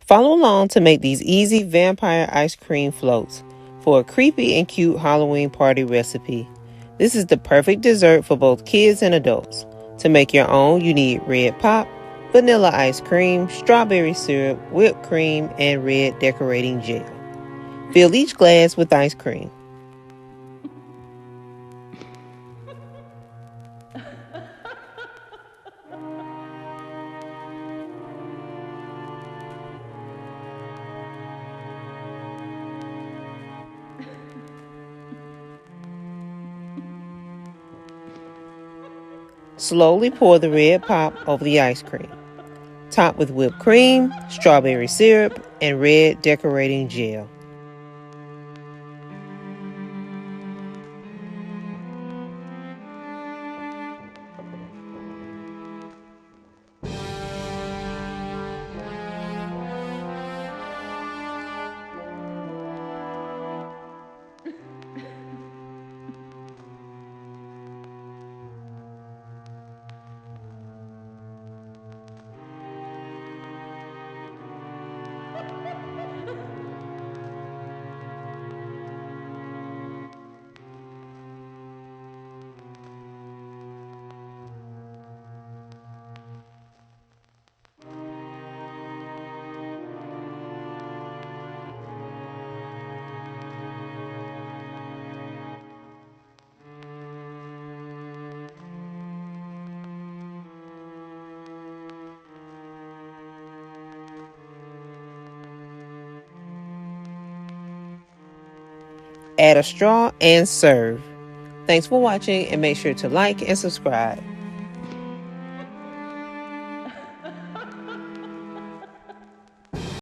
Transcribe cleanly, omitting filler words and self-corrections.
Follow along to make these easy vampire ice cream floats for a creepy and cute Halloween party recipe. This is the perfect dessert for both kids and adults. To make your own, you need red pop, vanilla ice cream, strawberry syrup, whipped cream, and red decorating gel. Fill each glass with ice cream. Slowly pour the red pop over the ice cream. Top with whipped cream, strawberry syrup, and red decorating gel. Add a straw and serve. Thanks for watching, and make sure to like and subscribe.